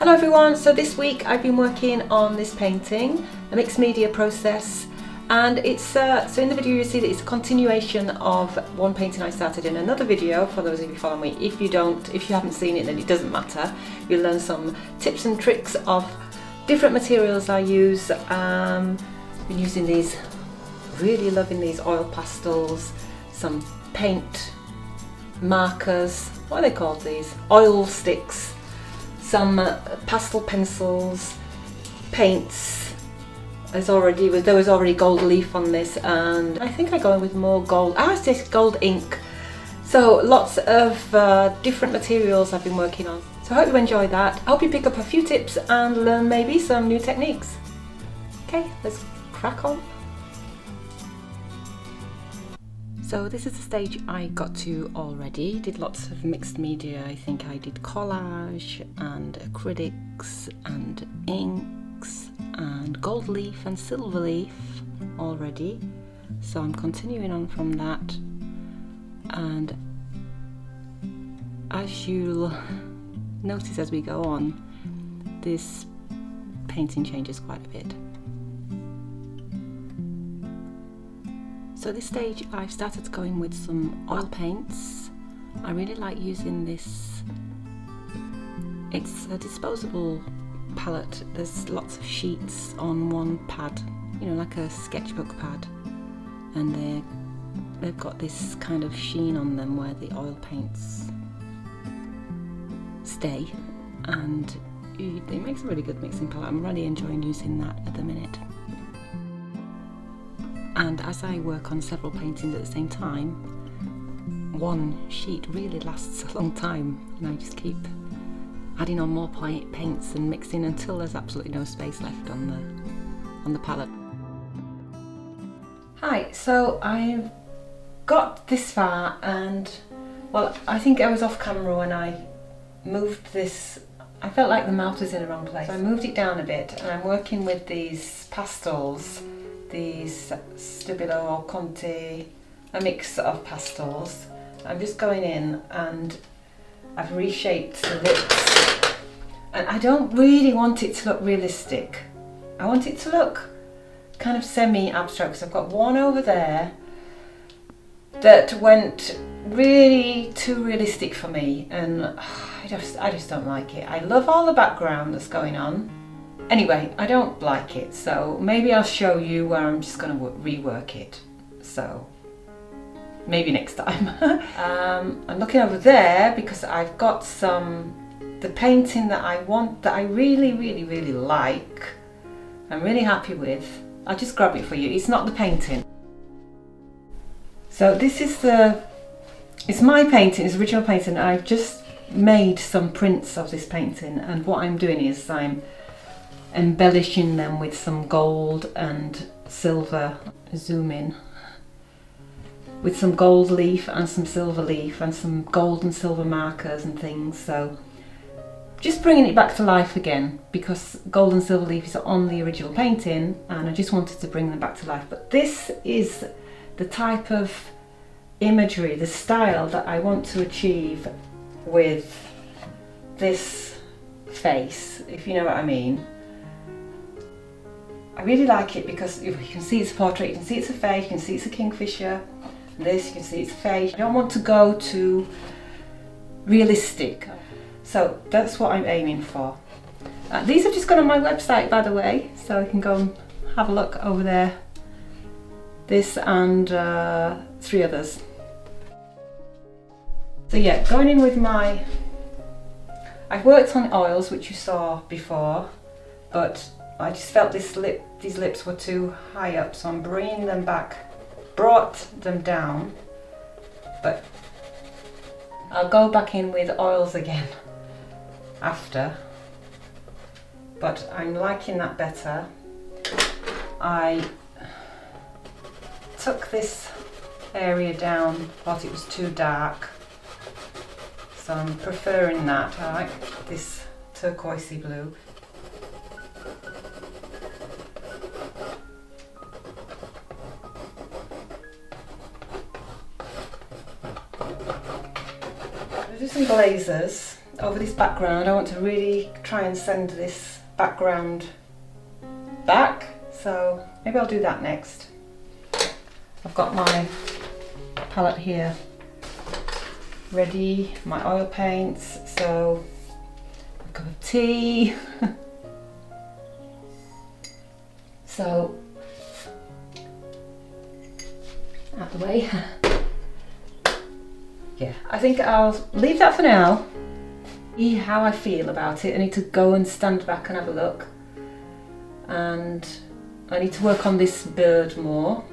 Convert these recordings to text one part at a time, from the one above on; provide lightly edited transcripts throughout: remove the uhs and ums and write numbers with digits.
Hello everyone, so this week I've been working on this painting, a mixed media process, and it's so in the video you see that it's a continuation of one painting I started in another video. For those of you following me, if you haven't seen it, then it doesn't matter. You'll learn some tips and tricks of different materials I use. Been using these, really loving these oil pastels, some paint markers, what are they called these? Oil sticks, some pastel pencils, paints. There was already gold leaf on this, and I think I go in with more gold. I say gold ink. So lots of different materials I've been working on. So I hope you enjoy that. I hope you pick up a few tips and learn maybe some new techniques. Okay, let's crack on. So this is the stage I got to already. Did lots of mixed media. I think I did collage and acrylics and inks and gold leaf and silver leaf already. So I'm continuing on from that, and as you'll notice as we go on, this painting changes quite a bit. So this stage I've started going with some oil paints. I really like using this. It's a disposable palette. There's lots of sheets on one pad, you know, like a sketchbook pad, and they've got this kind of sheen on them where the oil paints stay, and it makes a really good mixing palette. I'm really enjoying using that at the minute. And as I work on several paintings at the same time, one sheet really lasts a long time, and I just keep adding on more paints and mixing until there's absolutely no space left on the palette. Hi, so I've got this far, and well, I think I was off camera when I moved this. I felt like the mouth was in the wrong place, so I moved it down a bit, and I'm working with these pastels, these Stabilo or Conte, a mix of pastels. I'm just going in and I've reshaped the lips, and I don't really want it to look realistic. I want it to look kind of semi-abstract, because I've got one over there that went really too realistic for me, and I just don't like it. I love all the background that's going on. Anyway, I don't like it, so maybe I'll show you where I'm just going to rework it. So maybe next time. I'm looking over there because I've got the painting that I want, that I really, really, really like. I'm really happy with. I'll just grab it for you. It's not the painting. So this is it's my painting, it's original painting. I've just made some prints of this painting, and what I'm doing is I'm embellishing them with some gold and silver. Zoom in. With some gold leaf and some silver leaf and some gold and silver markers and things. So just bringing it back to life again, because gold and silver leaf is on the original painting, and I just wanted to bring them back to life. But this is the type of imagery, the style that I want to achieve with this face, if you know what I mean. I really like it because you can see it's a portrait, you can see it's a face, you can see it's a kingfisher. This, you can see it's a face. I don't want to go too realistic. So that's what I'm aiming for. These have just gone on my website, by the way, so you can go and have a look over there. This and 3 others. So yeah, going in with I've worked on oils, which you saw before, but I just felt these lips were too high up, so I'm bringing them back, brought them down, but I'll go back in with oils again after, but I'm liking that better. I took this area down, thought it was too dark, so I'm preferring that. I like this turquoisey blue. Do some glazes. over this background. I want to really try and send this background back, so maybe I'll do that next. I've got my palette here ready, my oil paints, so a cup of tea. So, out the way. Yeah, I think I'll leave that for now. See how I feel about it. I need to go and stand back and have a look. And I need to work on this bird more.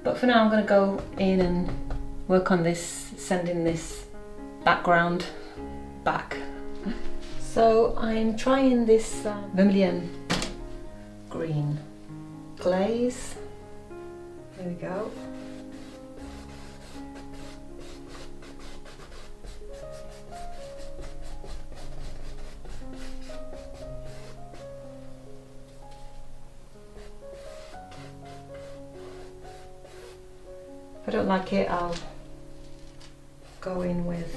But for now I'm going to go in and work on this, sending this background back. So I'm trying this vermilion green glaze. There we go. If I don't like it, I'll go in with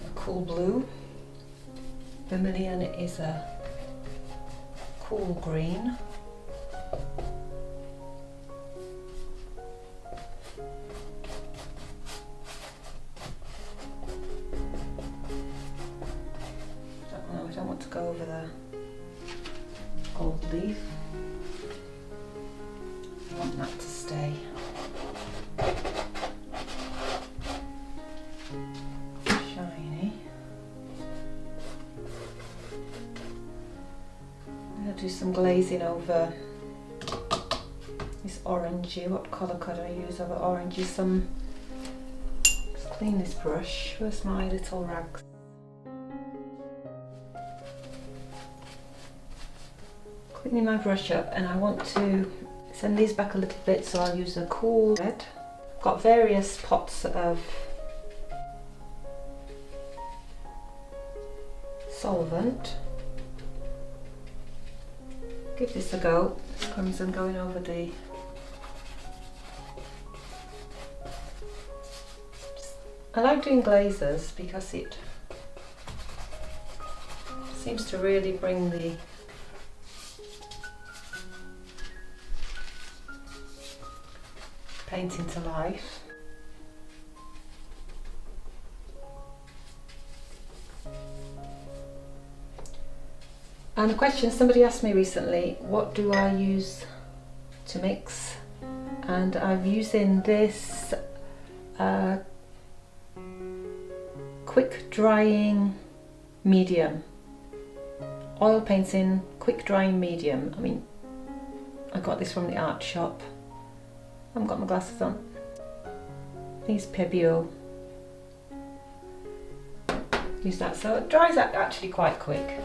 a cool blue. Vermilion is a cool green. I don't want to go over the gold leaf. I want that to stay. Shiny. I'm going to do some glazing over this orangey. What colour could I use over orangey? Just clean this brush. Where's my little rags? Cleaning my brush up, and I want to send these back a little bit, so I'll use a cool red. I've got various pots of solvent. Give this a go. This comes and going over the I like doing glazes because it seems to really bring the painting to life. And a question somebody asked me recently, what do I use to mix? And I'm using this quick drying medium, oil painting quick drying medium. I mean, I got this from the art shop. I haven't got my glasses on. I think it's Pebio. Use that, so it dries out actually quite quick.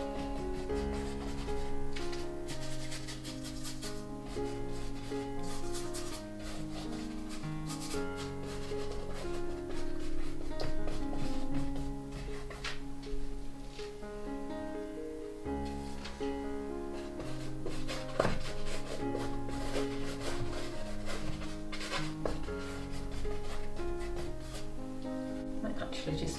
Just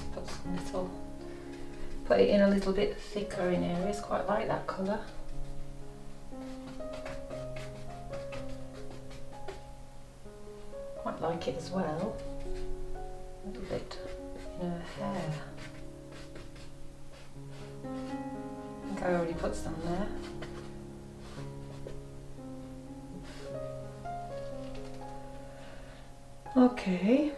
put it in a little bit thicker in areas. Quite like that colour. Quite like it as well. A little bit in her hair. I think I already put some there. Okay.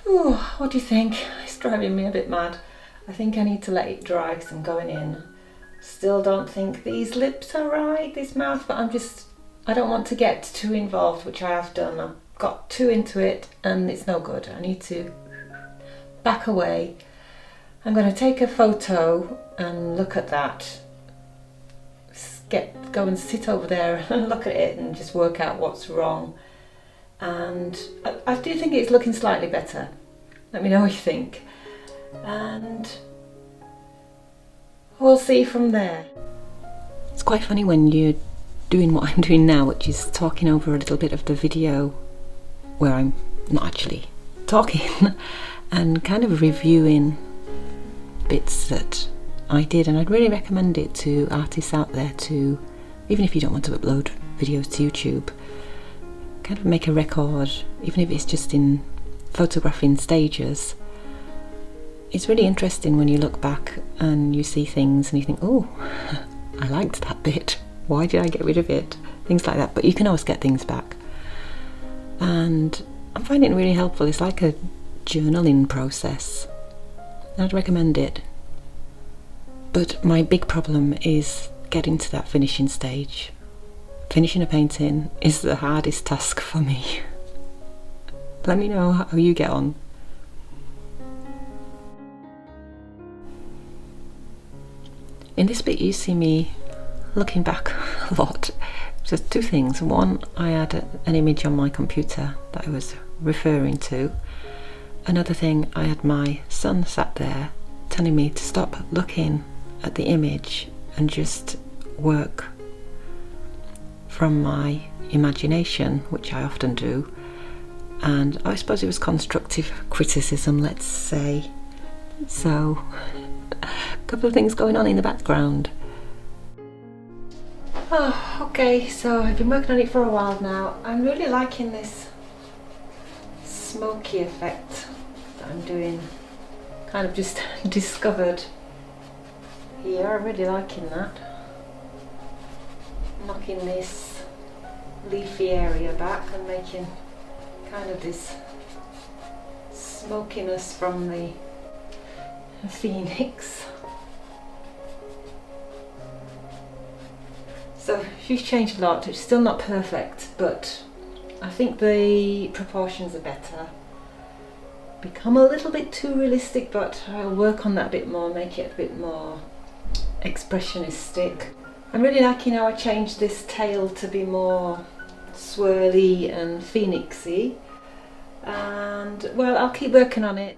Ooh, what do you think? It's driving me a bit mad. I think I need to let it dry because I'm going in. Still don't think these lips are right, this mouth, but I don't want to get too involved, which I have done. I've got too into it and it's no good. I need to back away. I'm going to take a photo and look at that. Go and sit over there and look at it and just work out what's wrong. And I do think it's looking slightly better. Let me know what you think. And we'll see from there. It's quite funny when you're doing what I'm doing now, which is talking over a little bit of the video where I'm not actually talking and kind of reviewing bits that I did, and I'd really recommend it to artists out there to, even if you don't want to upload videos to YouTube, kind of make a record, even if it's just in photographing stages. It's really interesting when you look back and you see things and you think, oh, I liked that bit, why did I get rid of it? Things like that, but you can always get things back. And I'm finding it really helpful. It's like a journaling process. I'd recommend it. But my big problem is getting to that finishing stage. Finishing a painting is the hardest task for me. Let me know how you get on. In this bit you see me looking back a lot. Just two things. One, I had an image on my computer that I was referring to. Another thing, I had my son sat there telling me to stop looking at the image and just work from my imagination, which I often do. And I suppose it was constructive criticism, let's say. So, a couple of things going on in the background. Oh, okay, so I've been working on it for a while now. I'm really liking this smoky effect that I'm doing. Kind of just discovered here. I'm really liking that. Knocking this leafy area back and making kind of this smokiness from the phoenix. So she's changed a lot. It's still not perfect, but I think the proportions are better. Become a little bit too realistic, but I'll work on that a bit more, make it a bit more expressionistic. I'm really liking how I changed this tail to be more swirly and phoenixy, and well, I'll keep working on it.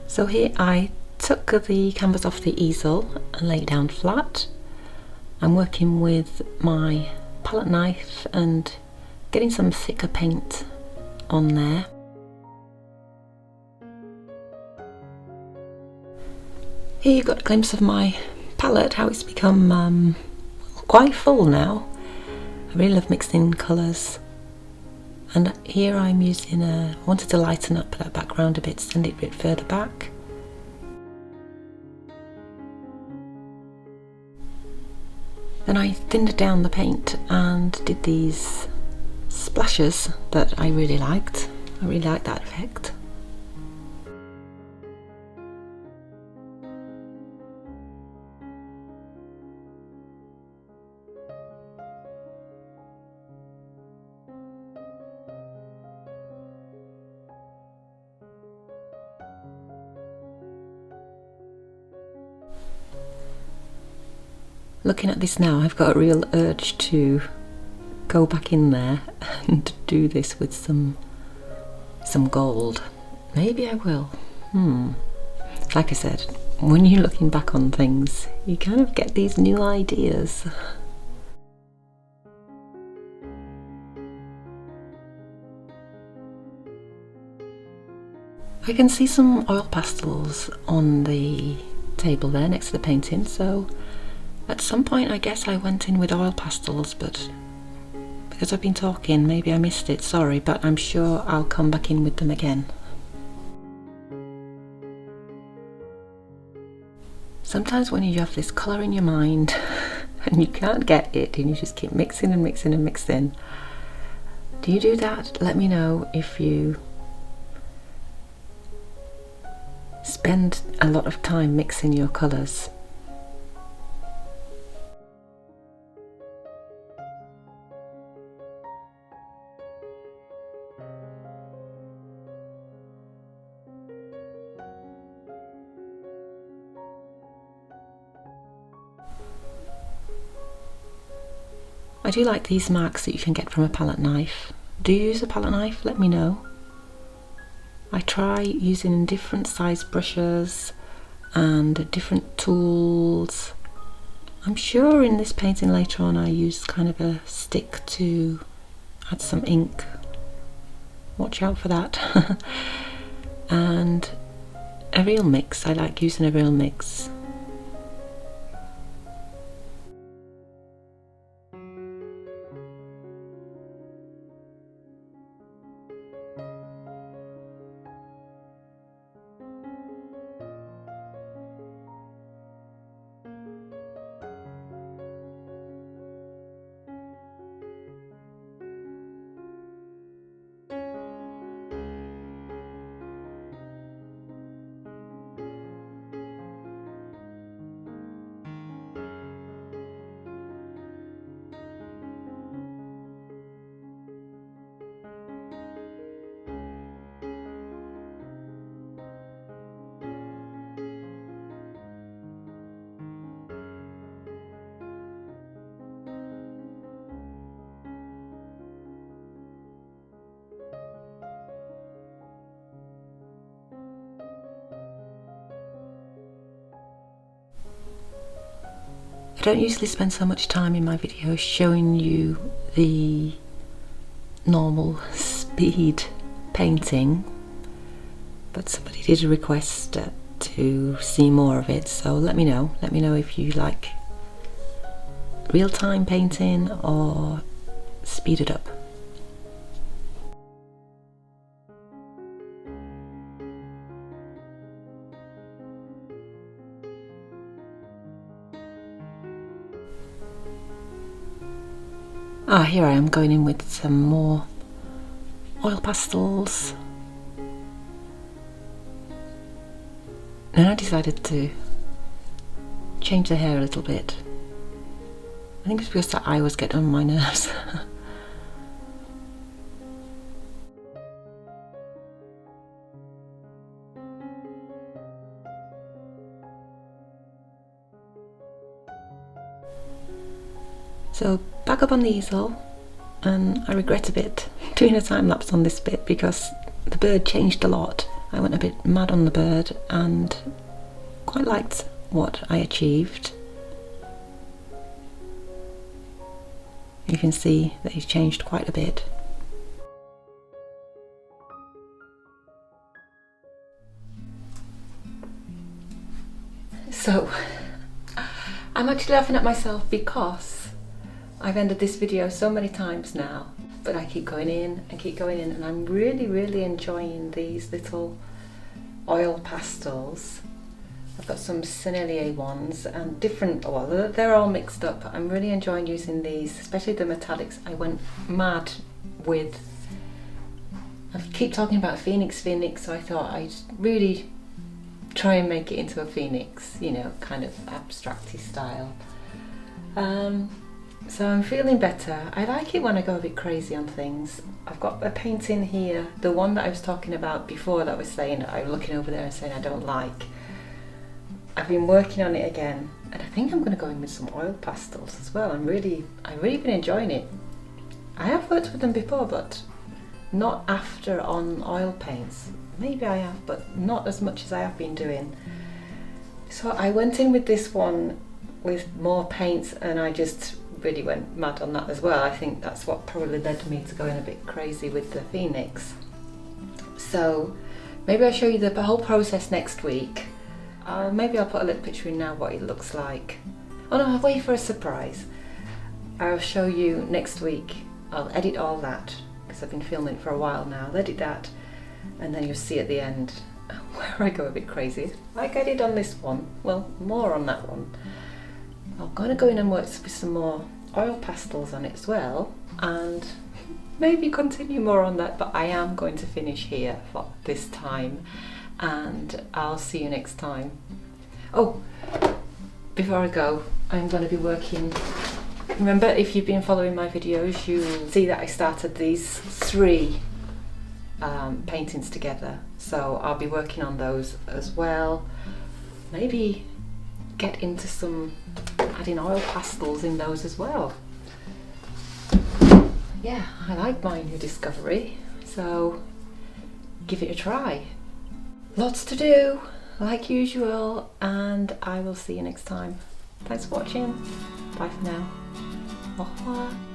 So here I took the canvas off the easel and laid it down flat. I'm working with my palette knife and getting some thicker paint on there. Here you've got a glimpse of my palette, how it's become quite full now. I really love mixing colours. And here I'm using I wanted to lighten up that background a bit, send it a bit further back. Then I thinned down the paint and did these splashes that I really liked. I really like that effect. Looking at this now, I've got a real urge to go back in there and do this with some gold. Maybe I will. Like I said, when you're looking back on things, you kind of get these new ideas. I can see some oil pastels on the table there next to the painting, so at some point I guess I went in with oil pastels, but because I've been talking maybe I missed it, sorry, but I'm sure I'll come back in with them again. Sometimes when you have this colour in your mind and you can't get it and you just keep mixing and mixing and mixing, do you do that? Let me know if you spend a lot of time mixing your colours. I do like these marks that you can get from a palette knife. Do you use a palette knife? Let me know. I try using different size brushes and different tools. I'm sure in this painting later on I used kind of a stick to add some ink. Watch out for that. And a real mix. I like using a real mix. I don't usually spend so much time in my videos showing you the normal speed painting, but somebody did request to see more of it, so let me know if you like real-time painting or speed it up. Here I am going in with some more oil pastels. And I decided to change the hair a little bit. I think it's because that eye was getting on my nerves. So back up on the easel, and I regret a bit doing a time lapse on this bit because the bird changed a lot. I went a bit mad on the bird and quite liked what I achieved. You can see that he's changed quite a bit. So I'm actually laughing at myself because I've ended this video so many times now, but I keep going in and keep going in, and I'm really enjoying these little oil pastels. I've got some Sennelier ones and different, well, they're all mixed up. I'm really enjoying using these, especially the metallics. I went mad with, I keep talking about phoenix, so I thought I'd really try and make it into a phoenix, you know, kind of abstracty style. So I'm feeling better. I like it when I go a bit crazy on things. I've got a painting here, the one that I was talking about before that I was saying, I was looking over there and saying I don't like. I've been working on it again, and I think I'm going to go in with some oil pastels as well. I've really been enjoying it. I have worked with them before, but not after on oil paints. Maybe I have, but not as much as I have been doing. So I went in with this one with more paints, and I just really went mad on that as well. I think that's what probably led me to going a bit crazy with the Phoenix. So maybe I'll show you the whole process next week. Maybe I'll put a little picture in now what it looks like. Oh no, I'll wait for a surprise. I'll show you next week. I'll edit all that because I've been filming for a while now. I'll edit that, and then you'll see at the end where I go a bit crazy. Like I did on this one, well, more on that one. I'm going to go in and work with some more oil pastels on it as well, and maybe continue more on that, but I am going to finish here for this time, and I'll see you next time. Oh, before I go, I'm going to be working. Remember, if you've been following my videos, you'll see that I started these 3 paintings together, so I'll be working on those as well. Maybe get into some adding oil pastels in those as well. Yeah, I like my new discovery, so give it a try. Lots to do, like usual, and I will see you next time. Thanks for watching. Bye for now. Au revoir.